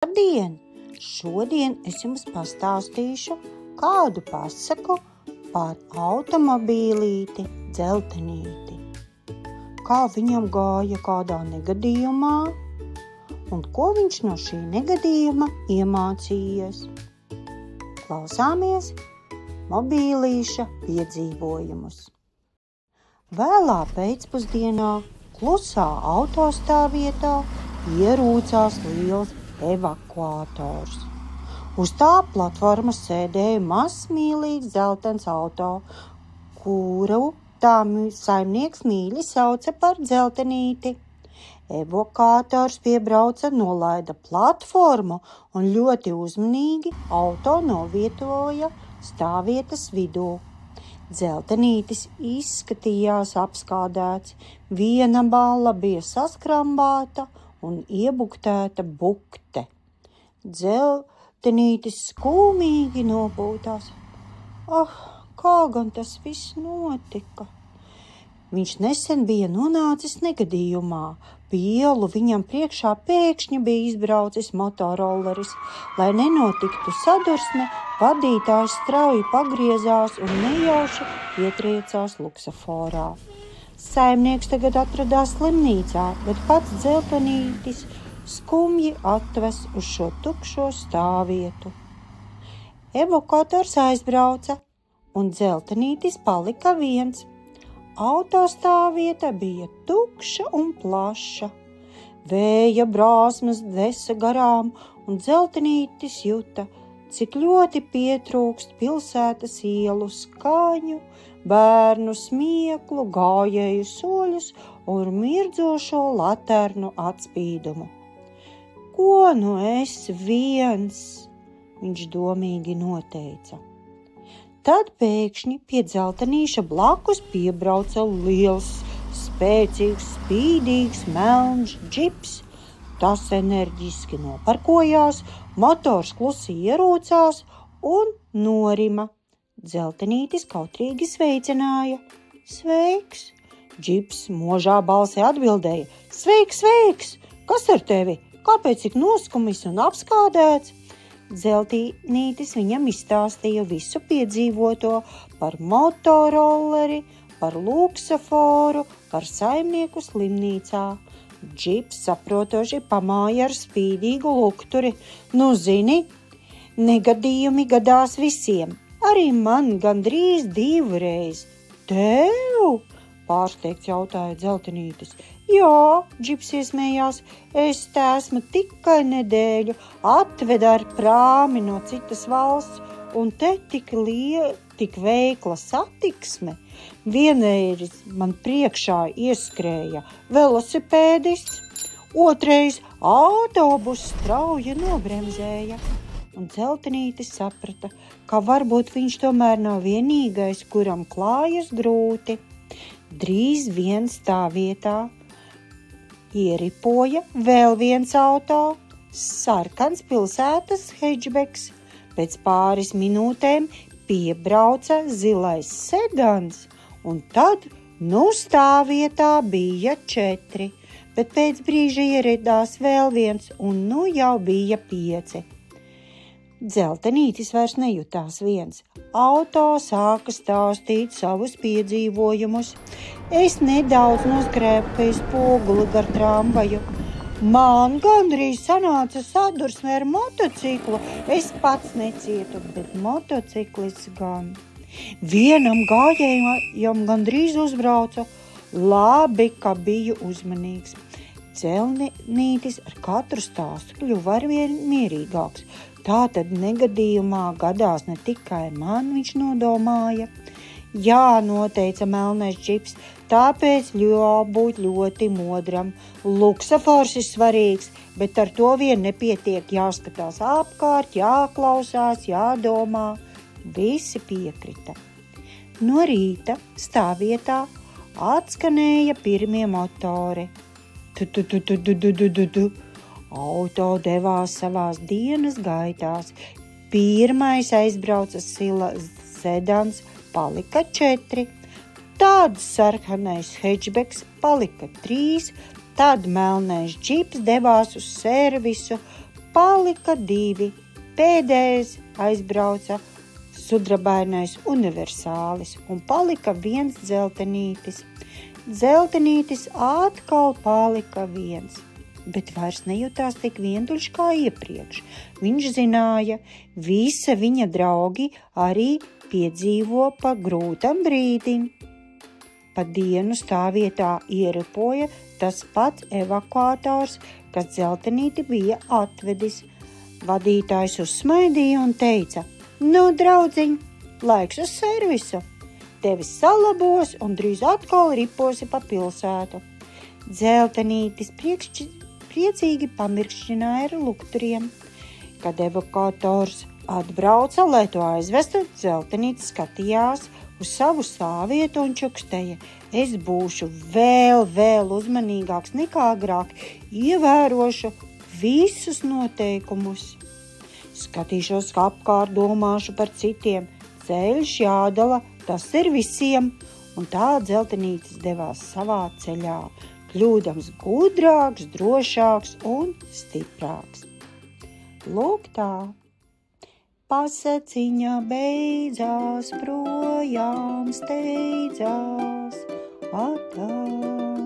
Labdien! Šodien es jums pastāstīšu kādu pasaku par automobīlīti Dzeltenīti. Kā viņam gāja kādā negadījumā un ko viņš no šī negadījuma iemācījies. Klausāmies mobīlīša piedzīvojumus. Vēlā pēcpusdienā klusā autostāvvietā ierūcās liels evakuators. Uz tā platformas sēdēja mazs mīlīgs dzeltens auto, kuru tā saimnieks mīļi sauca par Dzeltenīti. Evakuators piebrauca, nolaida platformu un ļoti uzmanīgi auto novietoja stāvvietas vidū. Dzeltenītis izskatījās apskādēts, viena balla bija saskrambāta un iebuktēta bukte. Dzeltenītis skumīgi nopūtās. Kā gan tas viss notika? Viņš nesen bija nonācis negadījumā. Pa ielu viņam priekšā pēkšņi bija izbraucis motorolleris. Lai nenotiktu sadursme, vadītājs strauji pagriezās un nejauši ietriecās luksaforā. Saimnieks tagad atradās slimnīcā, bet pats Dzeltenītis skumji atves uz šo tukšo stāvvietu. Evakuators aizbrauca, un Dzeltenītis palika viens. Autostāvvieta bija tukša un plaša. Vēja brāzmas desa garām, un Dzeltenītis juta, cik ļoti pietrūkst pilsētas ielu skaņu, bērnu smieklu, gājēju soļus un mirdzošo laternu atspīdumu. Ko nu es viens, viņš domīgi noteica. Tad pēkšņi pie Dzeltenīša blakus piebrauca liels, spēcīgs, spīdīgs, melns džips. Tas enerģiski noparkojās, motors klusi ierūcās un norima. Dzeltenītis kautrīgi sveicināja. Sveiks! Džips možā balsī atbildēja. Sveiks, sveiks! Kas ar tevi? Kāpēc tik noskumis un apskādēts? Dzeltenītis viņam izstāstīja visu piedzīvoto par motorolleri, par luksaforu, par saimnieku slimnīcā. Džips saprotoši pamāja ar spīdīgu lukturi. Nu zini, negadījumi gadās visiem. Arī man gandrīz 2 reiz. Tev? Pārsteigts jautāja Dzeltenītis. Jā, Džips iesmējās, es te esmu tikai nedēļu, atveda ar prāmi no citas valsts, un te tik veikla satiksme. Vienreiz man priekšā ieskrēja velosipēdists, otrais autobus strauji nobremzēja. Un Dzeltenītis saprata, ka varbūt viņš tomēr nav vienīgais, kuram klājas grūti. Drīz vien stāvvietā ieripoja vēl viens auto, sarkans pilsētas hedžbeks. Pēc pāris minūtēm piebrauca zilais sedans, un tad stāvvietā bija 4, bet pēc brīža ieradās vēl viens, un jau bija 5. Dzeltenītis vairs nejutās viens. Auto sāka stāstīt savus piedzīvojumus. Es nedaudz noskrēpēju spoguli gar tramvaju. Man gandrīz sanāca sadursme ar motociklu. Es pats necietu, bet motociklis gan. Vienam gājējam gandrīz uzbrauca. Labi, ka biju uzmanīgs. Dzeltenītis ar katru stāstu kļuva arvien mierīgāks. Tātad negadījumā gadās ne tikai man, viņš nodomāja. Jā, noteica melnais džips, tāpēc jābūt ļoti modram. Luksafors ir svarīgs, bet ar to vien nepietiek. Jāskatās apkārt, jāklausās, jādomā. Visi piekrita. No rīta stāvvietā atskanēja pirmie motori. Auto devās savās dienas gaitās. Pirmais aizbrauca sedans, palika 4. Tad sarkanais hedžbeks palika 3. Tad melnais džips devās uz servisu, palika 2. Pēdējais aizbrauca sudrabainais universālis un palika 1 dzeltenītis. Dzeltenītis atkal palika 1, bet vairs nejūtās tik vientuļš kā iepriekš. Viņš zināja, visa viņa draugi arī piedzīvo pa grūtam brīdim. Pa dienu stāvvietā ieripoja tas pats evakuators, kas dzeltenīti bija atvedis. Vadītājs uzsmaidīja un teica: "Nu, draudziņ, laiks uz servisu. Tevi salabos un drīz atkal riposi pa pilsētu." Dzeltenītis priecīgi pamirkšķināja ar lukturiem. Kad evakuators atbrauca, lai to aizvestu, dzeltenītis skatījās uz savu stāvvietu un čukstēja: "Es būšu vēl uzmanīgāks nekā agrāk, ievērošu visus noteikumus. Skatīšos apkārt, domāšu par citiem. Ceļš jādala, tas ir visiem." Un tā dzeltenītis devās savā ceļā, kļūdams gudrāks, drošāks un stiprāks. Lūk tā. Pasaciņa beidzās, projām steidzās, atā.